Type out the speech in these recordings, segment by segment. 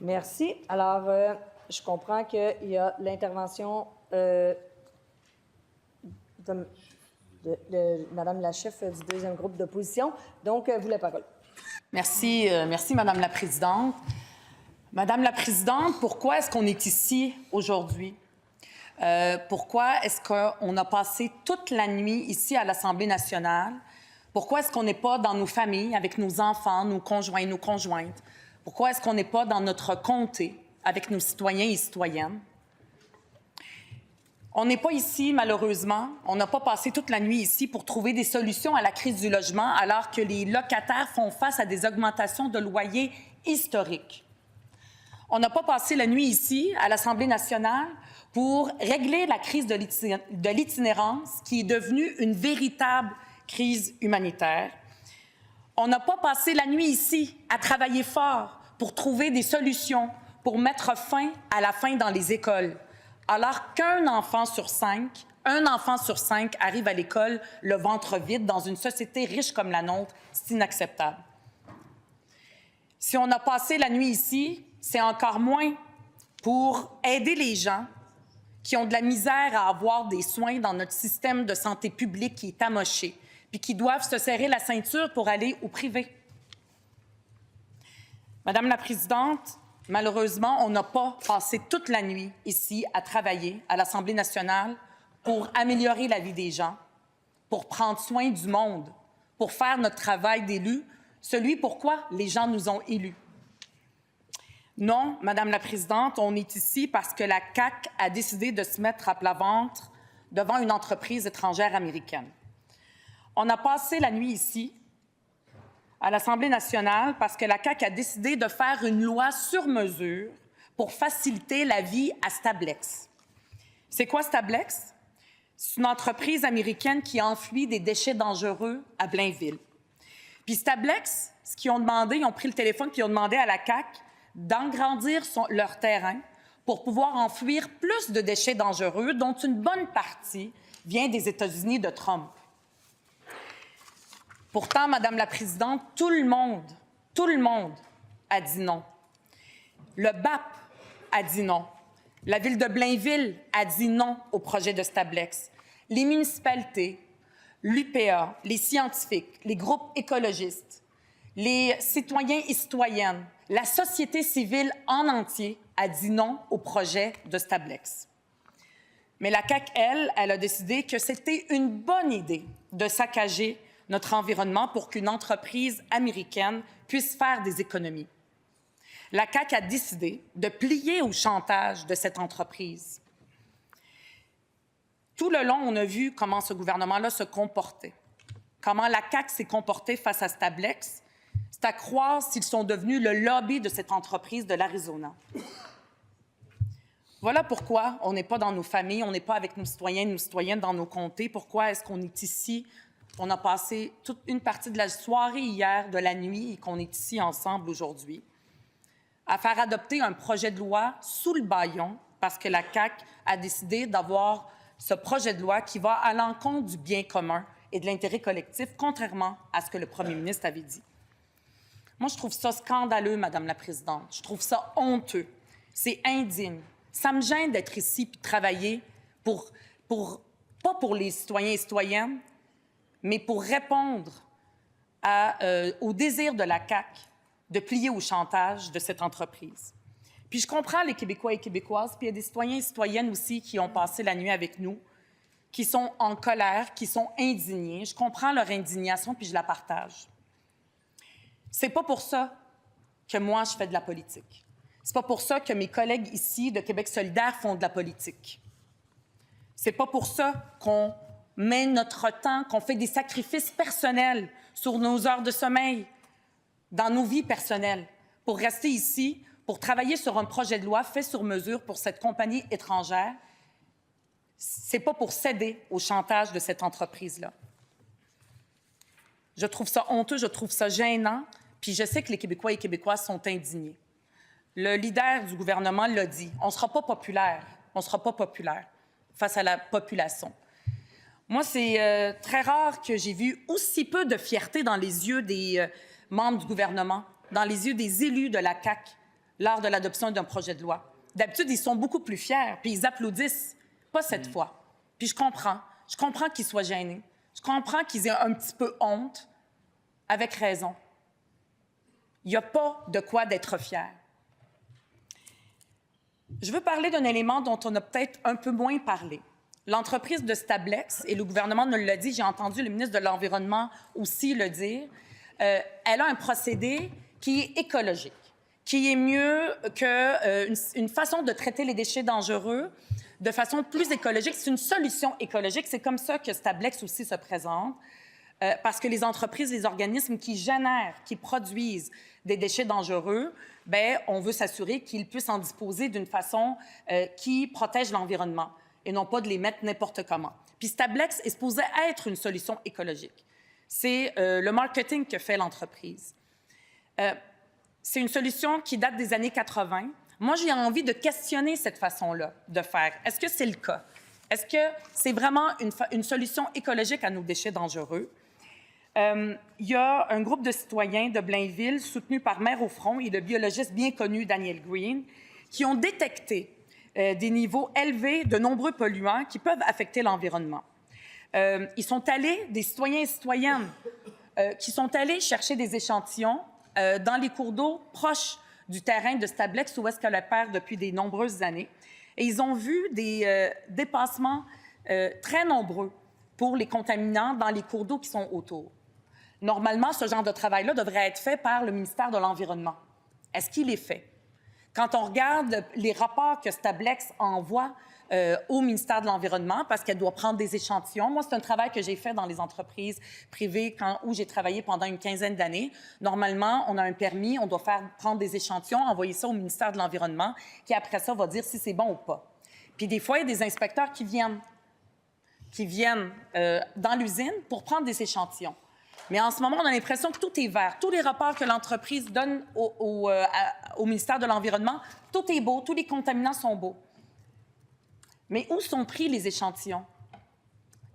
Merci. Alors, je comprends qu'il y a l'intervention de Madame la chef du deuxième groupe d'opposition. Donc, vous la parole. Merci, Madame la Présidente. Madame la Présidente, pourquoi est-ce qu'on est ici aujourd'hui? Pourquoi est-ce qu'on a passé toute la nuit ici à l'Assemblée nationale? Pourquoi est-ce qu'on n'est pas dans nos familles, avec nos enfants, nos conjoints, nos conjointes? Pourquoi est-ce qu'on n'est pas dans notre comté, avec nos citoyens et citoyennes? On n'est pas ici, malheureusement. On n'a pas passé toute la nuit ici pour trouver des solutions à la crise du logement, alors que les locataires font face à des augmentations de loyers historiques. On n'a pas passé la nuit ici, à l'Assemblée nationale, pour régler la crise de l'itinérance, qui est devenue une véritable crise humanitaire. On n'a pas passé la nuit ici à travailler fort pour trouver des solutions pour mettre fin à la faim dans les écoles, alors qu'un enfant sur cinq arrive à l'école le ventre vide dans une société riche comme la nôtre. C'est inacceptable. Si on a passé la nuit ici, c'est encore moins pour aider les gens qui ont de la misère à avoir des soins dans notre système de santé publique qui est amoché, puis qui doivent se serrer la ceinture pour aller au privé. Madame la Présidente, malheureusement, on n'a pas passé toute la nuit ici à travailler à l'Assemblée nationale pour améliorer la vie des gens, pour prendre soin du monde, pour faire notre travail d'élus, celui pourquoi les gens nous ont élus. Non, Madame la Présidente, on est ici parce que la CAQ a décidé de se mettre à plat ventre devant une entreprise étrangère américaine. On a passé la nuit ici, à l'Assemblée nationale, parce que la CAQ a décidé de faire une loi sur mesure pour faciliter la vie à Stablex. C'est quoi Stablex? C'est une entreprise américaine qui enfouit des déchets dangereux à Blainville. Puis Stablex, ce qu'ils ont demandé, ils ont pris le téléphone puis ils ont demandé à la CAQ d'engrandir leur terrain pour pouvoir enfouir plus de déchets dangereux, dont une bonne partie vient des États-Unis de Trump. Pourtant, Madame la Présidente, tout le monde a dit non. Le BAP a dit non. La Ville de Blainville a dit non au projet de Stablex. Les municipalités, l'UPA, les scientifiques, les groupes écologistes, les citoyens et citoyennes, la société civile en entier a dit non au projet de Stablex. Mais la CAQ, elle a décidé que c'était une bonne idée de saccager notre environnement pour qu'une entreprise américaine puisse faire des économies. La CAQ a décidé de plier au chantage de cette entreprise. Tout le long, on a vu comment ce gouvernement-là se comportait, comment la CAQ s'est comportée face à Stablex. C'est à croire s'ils sont devenus le lobby de cette entreprise de l'Arizona. Voilà pourquoi on n'est pas dans nos familles, on n'est pas avec nos citoyens et nos citoyennes dans nos comtés. Pourquoi est-ce qu'on est ici? On a passé toute une partie de la soirée hier, de la nuit, et qu'on est ici ensemble aujourd'hui, à faire adopter un projet de loi sous le bâillon parce que la CAQ a décidé d'avoir ce projet de loi qui va à l'encontre du bien commun et de l'intérêt collectif, contrairement à ce que le premier ministre avait dit. Moi, je trouve ça scandaleux, Madame la Présidente. Je trouve ça honteux. C'est indigne. Ça me gêne d'être ici et de travailler pas pour les citoyens et citoyennes, mais pour répondre au désir de la CAQ de plier au chantage de cette entreprise. Puis je comprends les Québécois et Québécoises, puis il y a des citoyens et citoyennes aussi qui ont passé la nuit avec nous, qui sont en colère, qui sont indignés. Je comprends leur indignation, puis je la partage. C'est pas pour ça que moi, je fais de la politique. C'est pas pour ça que mes collègues ici de Québec solidaire font de la politique. C'est pas pour ça qu'on met notre temps, qu'on fait des sacrifices personnels sur nos heures de sommeil, dans nos vies personnelles, pour rester ici, pour travailler sur un projet de loi fait sur mesure pour cette compagnie étrangère. C'est pas pour céder au chantage de cette entreprise-là. Je trouve ça honteux, je trouve ça gênant, puis je sais que les Québécois et Québécoises sont indignés. Le leader du gouvernement l'a dit, on ne sera pas populaire face à la population. Moi, c'est très rare que j'ai vu aussi peu de fierté dans les yeux des membres du gouvernement, dans les yeux des élus de la CAQ, lors de l'adoption d'un projet de loi. D'habitude, ils sont beaucoup plus fiers, puis ils applaudissent. Pas cette fois. Puis je comprends. Je comprends qu'ils soient gênés. Je comprends qu'ils aient un petit peu honte, avec raison. Il n'y a pas de quoi d'être fier. Je veux parler d'un élément dont on a peut-être un peu moins parlé. L'entreprise de Stablex, et le gouvernement nous l'a dit, j'ai entendu le ministre de l'Environnement aussi le dire, elle a un procédé qui est écologique, qui est mieux qu'une façon de traiter les déchets dangereux de façon plus écologique. C'est une solution écologique. C'est comme ça que Stablex aussi se présente, parce que les entreprises, les organismes qui génèrent, qui produisent des déchets dangereux, bien, on veut s'assurer qu'ils puissent en disposer d'une façon qui protège l'environnement et non pas de les mettre n'importe comment. Puis Stablex est supposé être une solution écologique. C'est le marketing que fait l'entreprise. C'est une solution qui date des années 80. Moi, j'ai envie de questionner cette façon-là de faire. Est-ce que c'est le cas? Est-ce que c'est vraiment une solution écologique à nos déchets dangereux? Il y a un groupe de citoyens de Blainville, soutenu par Mères au front et le biologiste bien connu Daniel Green, qui ont détecté des niveaux élevés de nombreux polluants qui peuvent affecter l'environnement. Ils sont allés, des citoyens et citoyennes, qui sont allés chercher des échantillons dans les cours d'eau proches du terrain de Stablex, où est-ce qu'elle opère depuis de nombreuses années. Et ils ont vu des dépassements très nombreux pour les contaminants dans les cours d'eau qui sont autour. Normalement, ce genre de travail-là devrait être fait par le ministère de l'Environnement. Est-ce qu'il est fait? Quand on regarde les rapports que Stablex envoie au ministère de l'Environnement, parce qu'elle doit prendre des échantillons. Moi, c'est un travail que j'ai fait dans les entreprises privées où j'ai travaillé pendant une quinzaine d'années. Normalement, on a un permis, on doit prendre des échantillons, envoyer ça au ministère de l'Environnement, qui après ça va dire si c'est bon ou pas. Puis des fois, il y a des inspecteurs qui viennent dans l'usine pour prendre des échantillons. Mais en ce moment, on a l'impression que tout est vert. Tous les rapports que l'entreprise donne au ministère de l'Environnement, tout est beau, tous les contaminants sont beaux. Mais où sont pris les échantillons?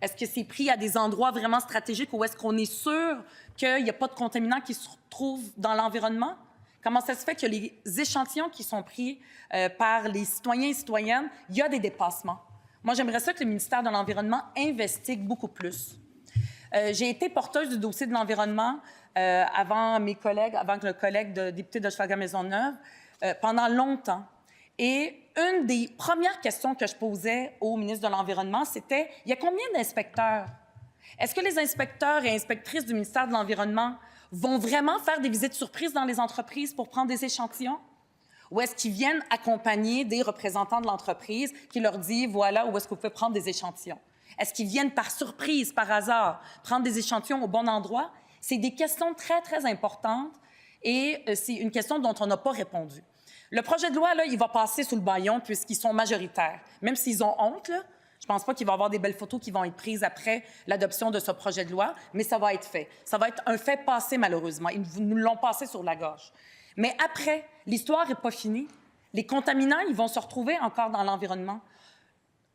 Est-ce que c'est pris à des endroits vraiment stratégiques où est-ce qu'on est sûr qu'il n'y a pas de contaminants qui se retrouvent dans l'environnement? Comment ça se fait que les échantillons qui sont pris par les citoyens et citoyennes, il y a des dépassements? Moi, j'aimerais ça que le ministère de l'Environnement investigue beaucoup plus. J'ai été porteuse du dossier de l'environnement avant le collègue de député d'Hochelaga-Maisonneuve, pendant longtemps. Et une des premières questions que je posais au ministre de l'Environnement, c'était « Il y a combien d'inspecteurs? Est-ce que les inspecteurs et inspectrices du ministère de l'Environnement vont vraiment faire des visites surprises dans les entreprises pour prendre des échantillons? Ou est-ce qu'ils viennent accompagner des représentants de l'entreprise qui leur disent « Voilà où est-ce que vous pouvez prendre des échantillons? » Est-ce qu'ils viennent par surprise, par hasard, prendre des échantillons au bon endroit? C'est des questions très, très importantes et c'est une question dont on n'a pas répondu. Le projet de loi, là, il va passer sous le bâillon puisqu'ils sont majoritaires. Même s'ils ont honte, là, je ne pense pas qu'il va y avoir des belles photos qui vont être prises après l'adoption de ce projet de loi, mais ça va être fait. Ça va être un fait passé, malheureusement. Ils nous l'ont passé sur la gorge. Mais après, l'histoire n'est pas finie. Les contaminants, ils vont se retrouver encore dans l'environnement.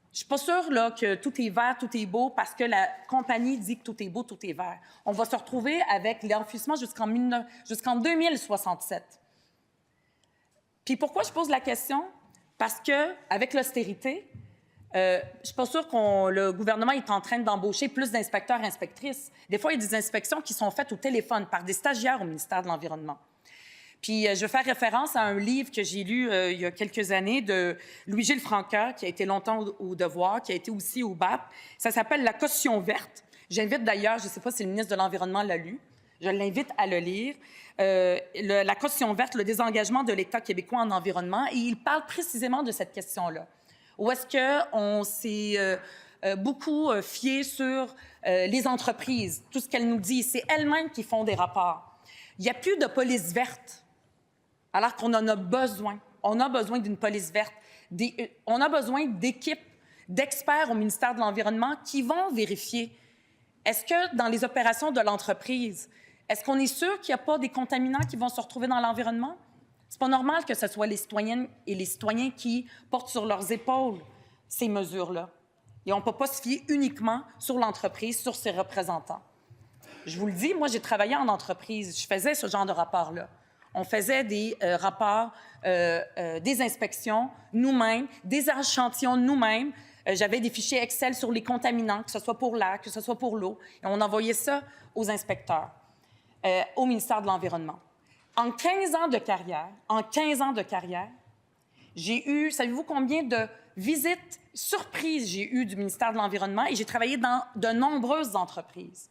Je ne suis pas sûre là, que tout est vert, tout est beau, parce que la compagnie dit que tout est beau, tout est vert. On va se retrouver avec l'enfouissement jusqu'en 2067. Puis pourquoi je pose la question? Parce qu'avec l'austérité, je ne suis pas sûre que le gouvernement est en train d'embaucher plus d'inspecteurs et inspectrices. Des fois, il y a des inspections qui sont faites au téléphone par des stagiaires au ministère de l'Environnement. Puis je vais faire référence à un livre que j'ai lu il y a quelques années de Louis-Gilles Franca, qui a été longtemps au Devoir, qui a été aussi au BAP. Ça s'appelle « La caution verte ». J'invite d'ailleurs, je ne sais pas si le ministre de l'Environnement l'a lu, je l'invite à le lire. La caution verte, le désengagement de l'État québécois en environnement, et il parle précisément de cette question-là. Où est-ce qu'on s'est beaucoup fié sur les entreprises, tout ce qu'elles nous disent, c'est elles-mêmes qui font des rapports. Il n'y a plus de police verte, alors qu'on en a besoin. On a besoin d'une police verte. On a besoin d'équipes, d'experts au ministère de l'Environnement qui vont vérifier. Est-ce que dans les opérations de l'entreprise, est-ce qu'on est sûr qu'il n'y a pas des contaminants qui vont se retrouver dans l'environnement? C'est pas normal que ce soit les citoyennes et les citoyens qui portent sur leurs épaules ces mesures-là. Et on ne peut pas se fier uniquement sur l'entreprise, sur ses représentants. Je vous le dis, moi, j'ai travaillé en entreprise. Je faisais ce genre de rapport-là. On faisait des rapports, des inspections nous-mêmes, des échantillons nous-mêmes. J'avais des fichiers Excel sur les contaminants, que ce soit pour l'air, que ce soit pour l'eau. Et on envoyait ça aux inspecteurs, au ministère de l'Environnement. En 15 ans de carrière, j'ai eu, savez-vous combien de visites surprises j'ai eues du ministère de l'Environnement et j'ai travaillé dans de nombreuses entreprises.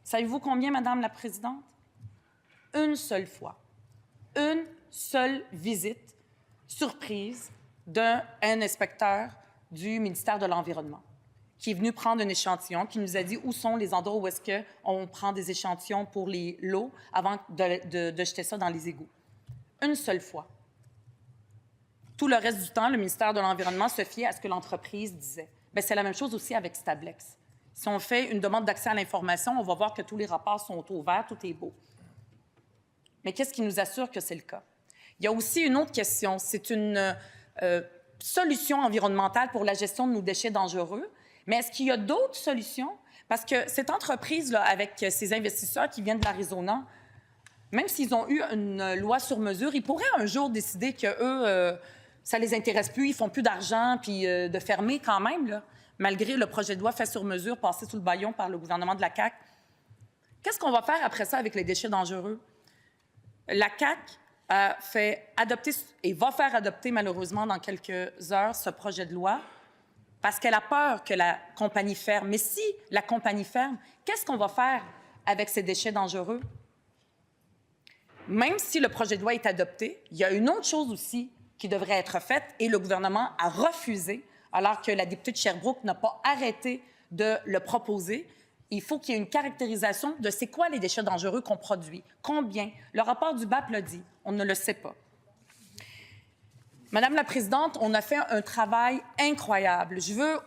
Savez-vous combien, Madame la Présidente? Une seule fois. Une seule visite surprise d'un inspecteur du ministère de l'Environnement qui est venu prendre un échantillon, qui nous a dit où sont les endroits où est-ce qu'on prend des échantillons pour l'eau avant de jeter ça dans les égouts. Une seule fois. Tout le reste du temps, le ministère de l'Environnement se fiait à ce que l'entreprise disait. Bien, c'est la même chose aussi avec Stablex. Si on fait une demande d'accès à l'information, on va voir que tous les rapports sont ouverts, tout est beau. Mais qu'est-ce qui nous assure que c'est le cas? Il y a aussi une autre question. C'est une solution environnementale pour la gestion de nos déchets dangereux. Mais est-ce qu'il y a d'autres solutions? Parce que cette entreprise-là, avec ces investisseurs qui viennent de l'Arizona, même s'ils ont eu une loi sur mesure, ils pourraient un jour décider qu'eux, ça les intéresse plus, ils font plus d'argent, puis de fermer quand même, là, malgré le projet de loi fait sur mesure passé sous le bâillon par le gouvernement de la CAQ. Qu'est-ce qu'on va faire après ça avec les déchets dangereux? La CAQ a fait adopter et va faire adopter, malheureusement, dans quelques heures, ce projet de loi parce qu'elle a peur que la compagnie ferme. Mais si la compagnie ferme, qu'est-ce qu'on va faire avec ces déchets dangereux? Même si le projet de loi est adopté, il y a une autre chose aussi qui devrait être faite et le gouvernement a refusé, alors que la députée de Sherbrooke n'a pas arrêté de le proposer. Il faut qu'il y ait une caractérisation de c'est quoi les déchets dangereux qu'on produit, combien. Le rapport du BAP l'a dit, on ne le sait pas. Madame la Présidente, on a fait un travail incroyable. Je veux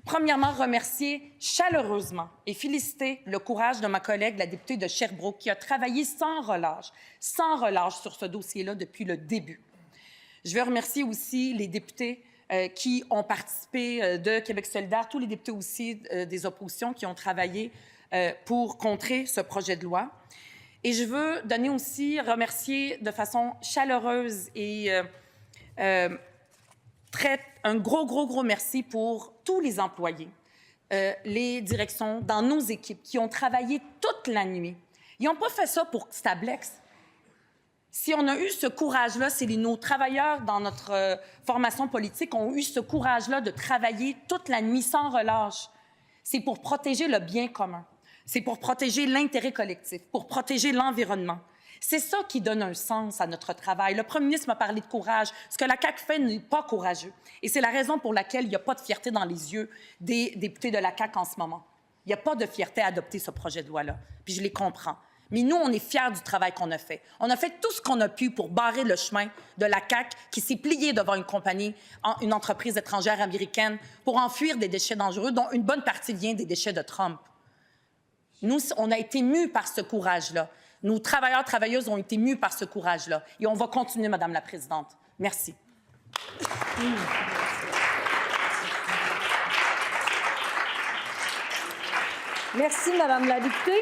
premièrement remercier chaleureusement et féliciter le courage de ma collègue, la députée de Sherbrooke, qui a travaillé sans relâche sur ce dossier-là depuis le début. Je veux remercier aussi les députés qui ont participé de Québec solidaire, tous les députés aussi des oppositions qui ont travaillé pour contrer ce projet de loi. Et je veux remercier de façon chaleureuse et un gros merci pour tous les employés, les directions dans nos équipes qui ont travaillé toute la nuit. Ils n'ont pas fait ça pour Stablex. Si on a eu ce courage-là, c'est nos travailleurs dans notre formation politique ont eu ce courage-là de travailler toute la nuit sans relâche. C'est pour protéger le bien commun. C'est pour protéger l'intérêt collectif, pour protéger l'environnement. C'est ça qui donne un sens à notre travail. Le premier ministre m'a parlé de courage. Ce que la CAQ fait n'est pas courageux. Et c'est la raison pour laquelle il n'y a pas de fierté dans les yeux des députés de la CAQ en ce moment. Il n'y a pas de fierté à adopter ce projet de loi-là. Puis je les comprends. Mais nous, on est fiers du travail qu'on a fait. On a fait tout ce qu'on a pu pour barrer le chemin de la CAQ qui s'est pliée devant une compagnie, une entreprise étrangère américaine, pour enfuir des déchets dangereux, dont une bonne partie vient des déchets de Trump. Nous, on a été mus par ce courage-là. Nos travailleurs, travailleuses ont été mus par ce courage-là. Et on va continuer, Madame la Présidente. Merci. Merci, Madame la députée.